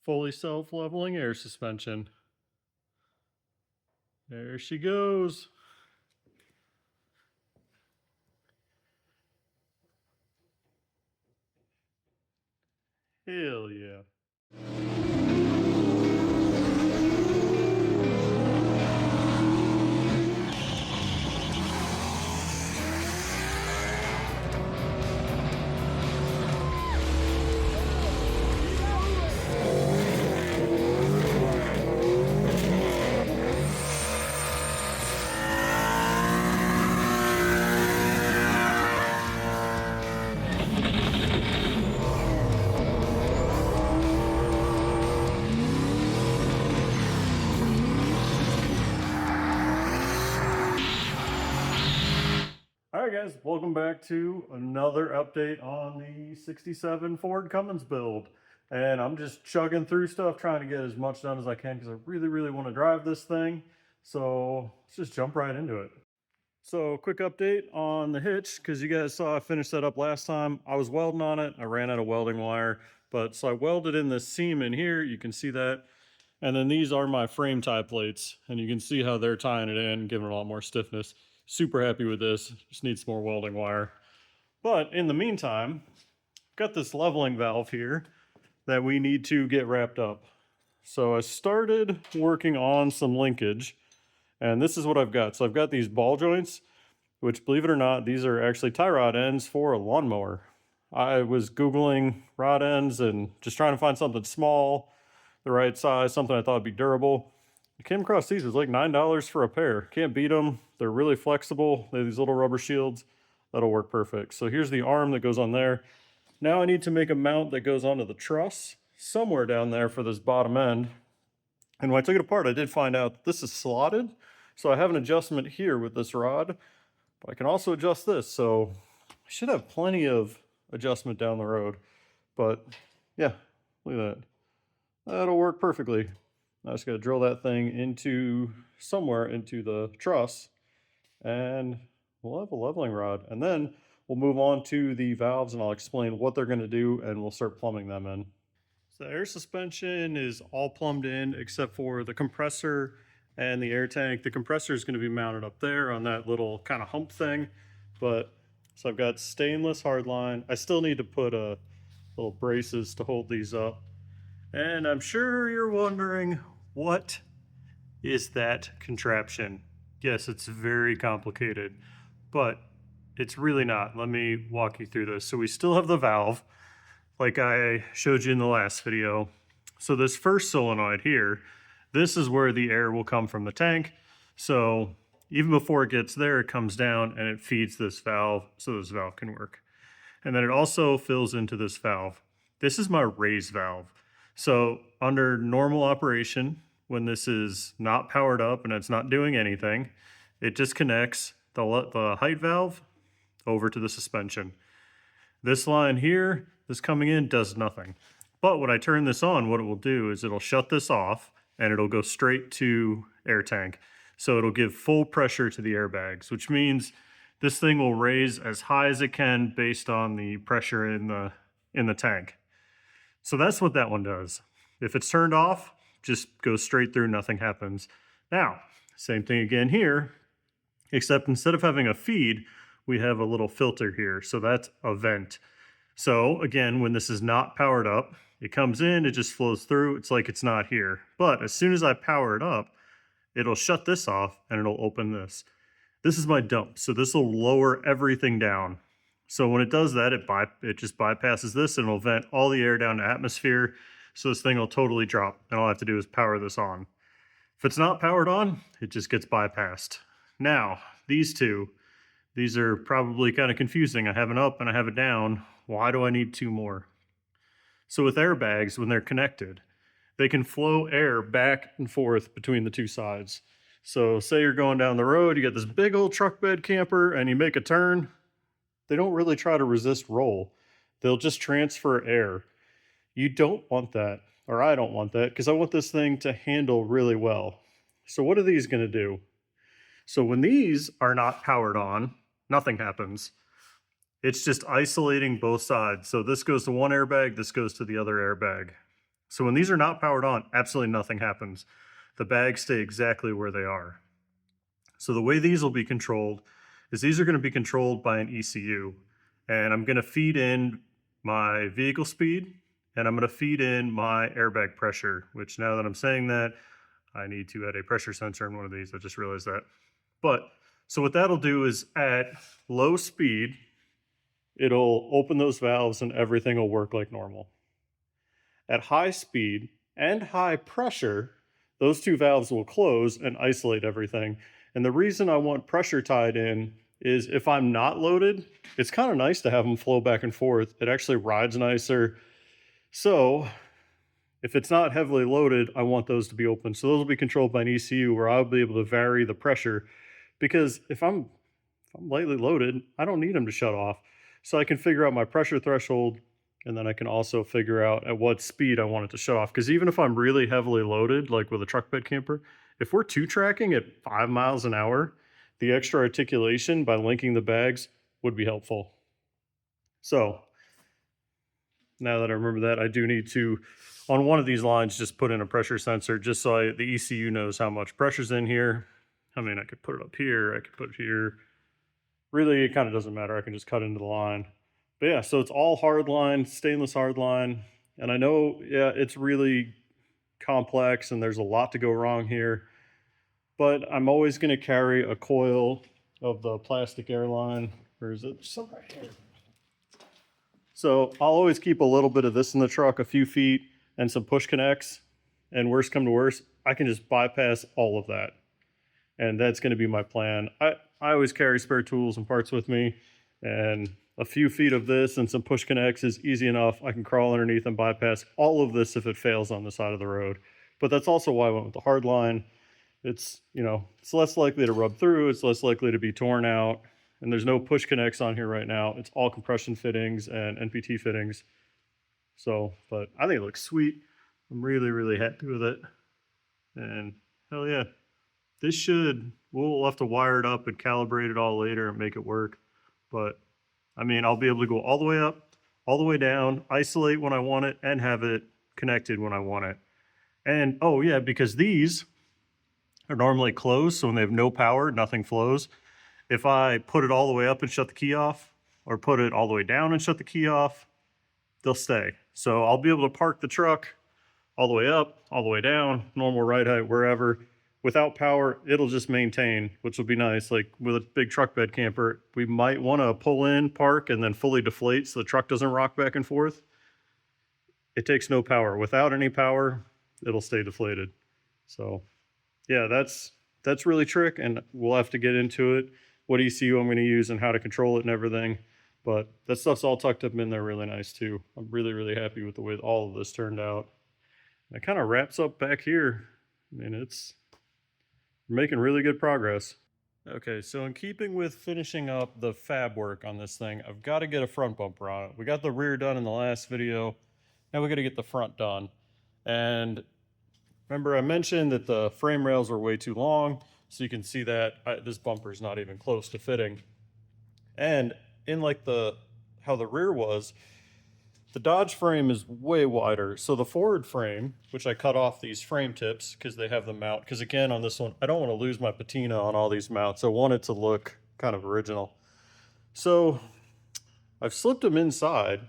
Fully self-leveling air suspension. There she goes. Hell yeah. All right, guys, welcome back to another update on the 67 Ford Cummins build. And I'm just chugging through stuff, trying to get as much done as I can because I really want to drive this thing. So let's just jump right into it. So quick update on the hitch, because you guys saw I finished that up last time. I was welding on it. I ran out of welding wire, but so I welded in this seam in here. You can see that. And then these are my frame tie plates, and you can see how they're tying it in, giving it a lot more stiffness. Super happy with this. Just need some more welding wire. But in the meantime, I've got this leveling valve here that we need to get wrapped up. So I started working on some linkage, and this is what I've got. So I've got these ball joints, which, believe it or not, these are actually tie rod ends for a lawnmower. I was Googling rod ends and just trying to find something small, the right size, something I thought would be durable. I came across these. It was like $9 for a pair. Can't beat them. They're really flexible. They have these little rubber shields. That'll work perfect. So here's the arm that goes on there. Now I need to make a mount that goes onto the truss somewhere down there for this bottom end. And when I took it apart, I did find out this is slotted. So I have an adjustment here with this rod, but I can also adjust this. So I should have plenty of adjustment down the road. But yeah, look at that. That'll work perfectly. I just got to drill that thing into somewhere into the truss, and we'll have a leveling rod. And then we'll move on to the valves, and I'll explain what they're going to do, and we'll start plumbing them in. So the air suspension is all plumbed in except for the compressor and the air tank. The compressor is going to be mounted up there on that little kind of hump thing. But so I've got stainless hardline. I still need to put little braces to hold these up. And I'm sure you're wondering, what is that contraption? Yes, it's very complicated, but it's really not. Let me walk you through this. So we still have the valve, like I showed you in the last video. So this first solenoid here, this is where the air will come from the tank. So even before it gets there, it comes down and it feeds this valve so this valve can work. And then it also fills into this valve. This is my raise valve. So under normal operation, when this is not powered up and it's not doing anything, it just connects the height valve over to the suspension. This line here, this coming in, does nothing. But when I turn this on, what it will do is it'll shut this off and it'll go straight to air tank. So it'll give full pressure to the airbags, which means this thing will raise as high as it can based on the pressure in the tank. So that's what that one does. If it's turned off, just goes straight through, nothing happens. Now, same thing again here, except instead of having a feed, we have a little filter here. So that's a vent. So again, when this is not powered up, it comes in, it just flows through. It's like it's not here. But as soon as I power it up, it'll shut this off and it'll open this. This is my dump. So this will lower everything down. So when it does that, it just bypasses this and it'll vent all the air down to atmosphere. So this thing will totally drop and all I have to do is power this on. If it's not powered on, it just gets bypassed. Now, these two, these are probably kind of confusing. I have an up and I have a down. Why do I need two more? So with airbags, when they're connected, they can flow air back and forth between the two sides. So say you're going down the road, you got this big old truck bed camper and you make a turn. They don't really try to resist roll. They'll just transfer air. You don't want that, or I don't want that, because I want this thing to handle really well. So what are these going to do? So when these are not powered on, nothing happens. It's just isolating both sides. So this goes to one airbag, this goes to the other airbag. So when these are not powered on, absolutely nothing happens. The bags stay exactly where they are. So the way these will be controlled is these are going to be controlled by an ECU. And I'm going to feed in my vehicle speed, and I'm going to feed in my airbag pressure, which now that I'm saying that, I need to add a pressure sensor in one of these. I just realized that. But so what that'll do is at low speed, it'll open those valves and everything will work like normal. At high speed and high pressure, those two valves will close and isolate everything. And the reason I want pressure tied in is if I'm not loaded, it's kind of nice to have them flow back and forth. It actually rides nicer. So if it's not heavily loaded, I want those to be open. So those will be controlled by an ECU where I'll be able to vary the pressure, because if I'm lightly loaded, I don't need them to shut off. So I can figure out my pressure threshold, and then I can also figure out at what speed I want it to shut off. Because even if I'm really heavily loaded, like with a truck bed camper, if we're two tracking at 5 miles an hour, the extra articulation by linking the bags would be helpful. So now that I remember that, I do need to, on one of these lines, just put in a pressure sensor just so the ECU knows how much pressure's in here. I mean, I could put it up here, I could put it here. Really, it kind of doesn't matter. I can just cut into the line. But yeah, so it's all hard line, stainless hard line. And I know, yeah, it's really complex and there's a lot to go wrong here. But I'm always going to carry a coil of the plastic airline. Where is it? Somewhere right here. So I'll always keep a little bit of this in the truck, a few feet, and some push connects. And worst come to worst, I can just bypass all of that. And that's going to be my plan. I always carry spare tools and parts with me, and a few feet of this and some push connects is easy enough. I can crawl underneath and bypass all of this if it fails on the side of the road. But that's also why I went with the hard line. It's, it's less likely to rub through, it's less likely to be torn out, and there's no push connects on here right now. It's all compression fittings and NPT fittings. So, but I think it looks sweet. I'm really, really happy with it. And hell yeah. We'll have to wire it up and calibrate it all later and make it work. But I mean, I'll be able to go all the way up, all the way down, isolate when I want it, and have it connected when I want it. And oh yeah, because these are normally closed, so when they have no power, nothing flows. If I put it all the way up and shut the key off, or put it all the way down and shut the key off, they'll stay. So I'll be able to park the truck all the way up, all the way down, normal ride height, wherever. Without power, it'll just maintain, which will be nice. Like with a big truck bed camper, we might want to pull in, park, and then fully deflate so the truck doesn't rock back and forth. It takes no power. Without any power, it'll stay deflated. So yeah, that's really trick, and we'll have to get into it, what ECU I'm going to use and how to control it and everything. But that stuff's all tucked up in there really nice too. I'm really, really happy with the way all of this turned out. And it kind of wraps up back here. I mean, we're making really good progress. Okay, so in keeping with finishing up the fab work on this thing, I've got to get a front bumper on it. We got the rear done in the last video. Now we got to get the front done. And remember I mentioned that the frame rails are way too long, so you can see that this bumper is not even close to fitting. And in like how the rear was, the Dodge frame is way wider. So the Ford frame, which I cut off these frame tips because they have the mount, because again on this one, I don't want to lose my patina on all these mounts. I want it to look kind of original. So I've slipped them inside,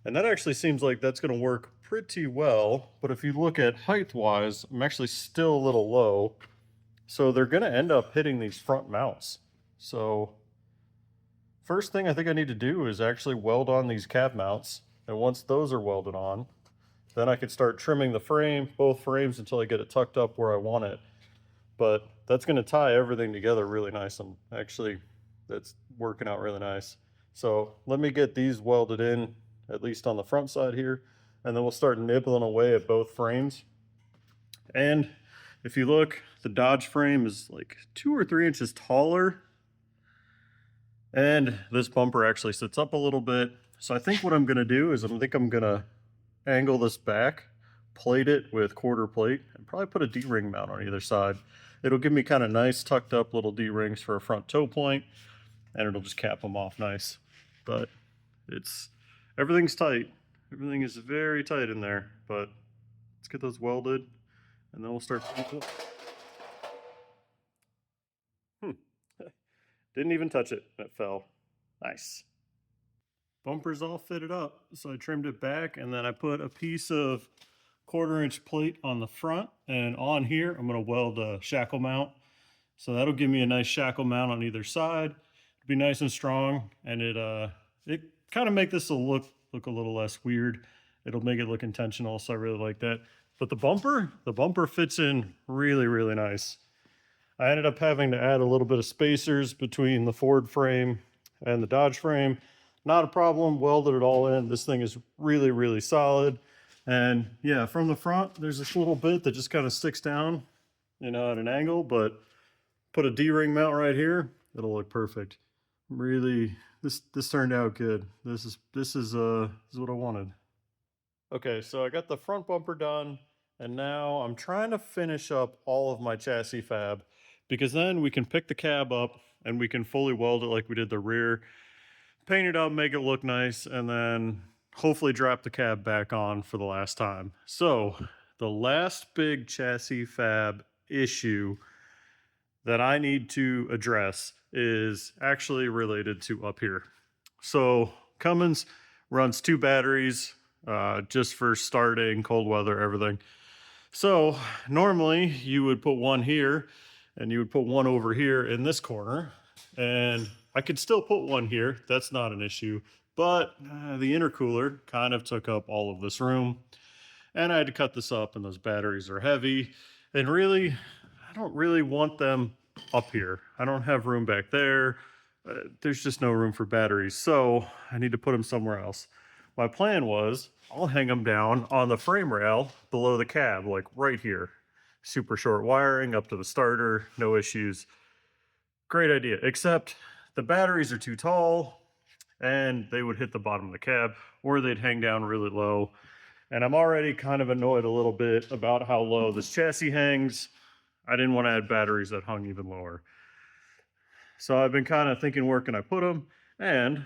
and that actually seems like that's going to work pretty well. But if you look at height-wise, I'm actually still a little low. So they're going to end up hitting these front mounts. So first thing I think I need to do is actually weld on these cab mounts. And once those are welded on, then I can start trimming the frame, both frames, until I get it tucked up where I want it. But that's going to tie everything together really nice. That's working out really nice. So let me get these welded in, at least on the front side here, and then we'll start nibbling away at both frames. And if you look, the Dodge frame is like 2 or 3 inches taller, and this bumper actually sits up a little bit. So I think what I'm going to do is I'm going to angle this back, plate it with quarter plate, and probably put a D-ring mount on either side. It'll give me kind of nice tucked up little D-rings for a front toe point, and it'll just cap them off nice. But everything's tight. Everything is very tight in there, but Let's get those welded, and then we'll start. Didn't even touch it. It fell. Nice. Bumper's all fitted up, so I trimmed it back, and then I put a piece of 1/4-inch plate on the front, and on here I'm going to weld a shackle mount. So that'll give me a nice shackle mount on either side. It'll be nice and strong, and it kind of make this look a little less weird. It'll make it look intentional, so I really like that. But the bumper fits in really, really nice. I ended up having to add a little bit of spacers between the Ford frame and the Dodge frame. Not a problem, welded it all in. This thing is really, really solid. And yeah, from the front, there's this little bit that just kind of sticks down, at an angle, but put a D-ring mount right here, it'll look perfect. Really, this turned out good. This is what I wanted. Okay, so I got the front bumper done, and now I'm trying to finish up all of my chassis fab, because then we can pick the cab up and we can fully weld it like we did the rear, paint it up, make it look nice, and then hopefully drop the cab back on for the last time. So the last big chassis fab issue that I need to address is actually related to up here. So Cummins runs 2 batteries just for starting, cold weather, everything. So normally you would put one here and you would put one over here in this corner, and I could still put one here. That's not an issue, but the intercooler kind of took up all of this room, and I had to cut this up, and those batteries are heavy, and really, I don't really want them up here. I don't have room back there. There's just no room for batteries, so I need to put them somewhere else. My plan was I'll hang them down on the frame rail below the cab, like right here. Super short wiring up to the starter, no issues. Great idea, except the batteries are too tall and they would hit the bottom of the cab, or they'd hang down really low. And I'm already kind of annoyed a little bit about how low this chassis hangs. I didn't want to add batteries that hung even lower. So I've been kind of thinking, where can I put them? And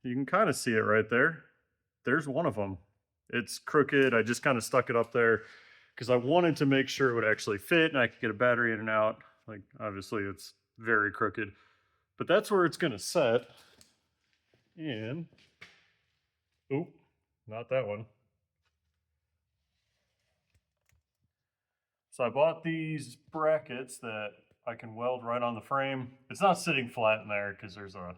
you can kind of see it right there. There's one of them. It's crooked. I just kind of stuck it up there because I wanted to make sure it would actually fit and I could get a battery in and out. Like, obviously it's very crooked, but that's where it's going to set. And, oh, not that one. So I bought these brackets that I can weld right on the frame. It's not sitting flat in there because there's a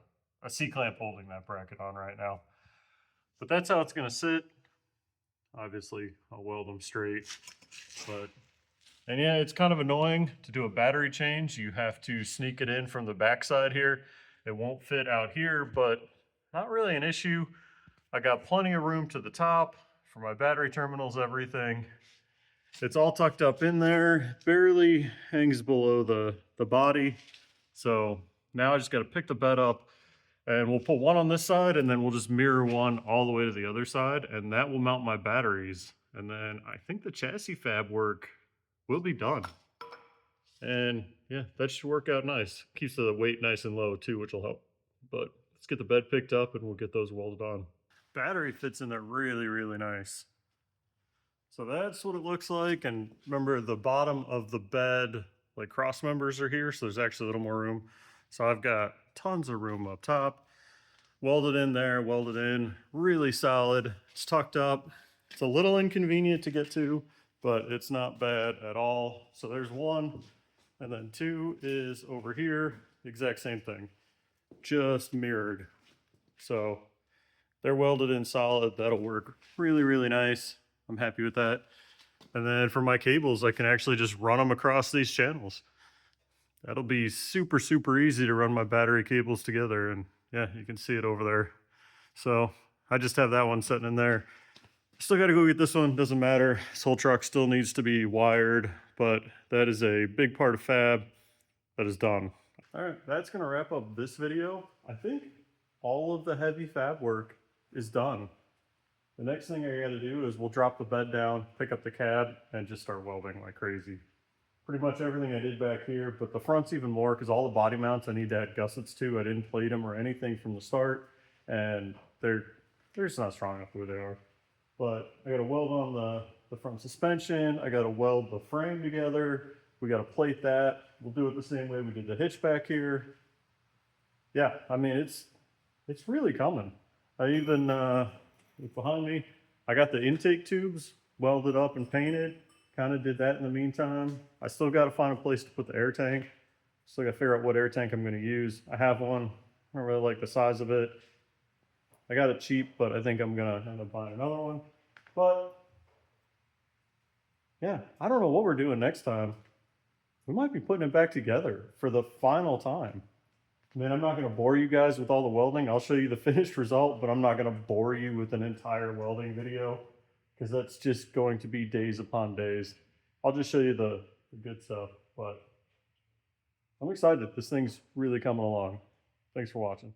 C-clamp holding that bracket on right now. But that's how it's going to sit. Obviously, I'll weld them straight. And yeah, it's kind of annoying to do a battery change. You have to sneak it in from the backside here. It won't fit out here, but not really an issue. I got plenty of room to the top for my battery terminals, everything. It's all tucked up in there, barely hangs below the body. So now I just got to pick the bed up, and we'll put one on this side, and then we'll just mirror one all the way to the other side, and that will mount my batteries. And then I think the chassis fab work will be done. And yeah, that should work out nice. Keeps the weight nice and low too, which will help. But let's get the bed picked up and we'll get those welded on. Battery fits in there really, really nice. So that's what it looks like. And remember, the bottom of the bed, like, cross members are here, so there's actually a little more room. So I've got tons of room up top. Welded in there, welded in, really solid. It's tucked up. It's a little inconvenient to get to, but it's not bad at all. So there's one, and then two is over here, exact same thing, just mirrored. So they're welded in solid. That'll work really, really nice. I'm happy with that. And then for my cables, I can actually just run them across these channels. That'll be super, super easy to run my battery cables together. And yeah, you can see it over there. So I just have that one sitting in there. Still got to go get this one. Doesn't matter. This whole truck still needs to be wired, but that is a big part of fab that is done. All right, that's going to wrap up this video. I think all of the heavy fab work is done. The next thing I got to do is we'll drop the bed down, pick up the cab, and just start welding like crazy. Pretty much everything I did back here, but the front's even more because all the body mounts I need to add gussets to. I didn't plate them or anything from the start, and they're just not strong enough the way they are. But I got to weld on the front suspension. I got to weld the frame together. We got to plate that. We'll do it the same way we did the hitch back here. Yeah, I mean, it's really coming. I even, behind me, I got the intake tubes welded up and painted. Kind of did that in the meantime. I still got to find a place to put the air tank. Still got to figure out what air tank I'm going to use. I have one. I don't really like the size of it. I got it cheap, but I think I'm going to end up buying another one. But yeah, I don't know what we're doing next time. We might be putting it back together for the final time. I mean, I'm not going to bore you guys with all the welding. I'll show you the finished result, but I'm not going to bore you with an entire welding video because that's just going to be days upon days. I'll just show you the good stuff, but I'm excited. This thing's really coming along. Thanks for watching.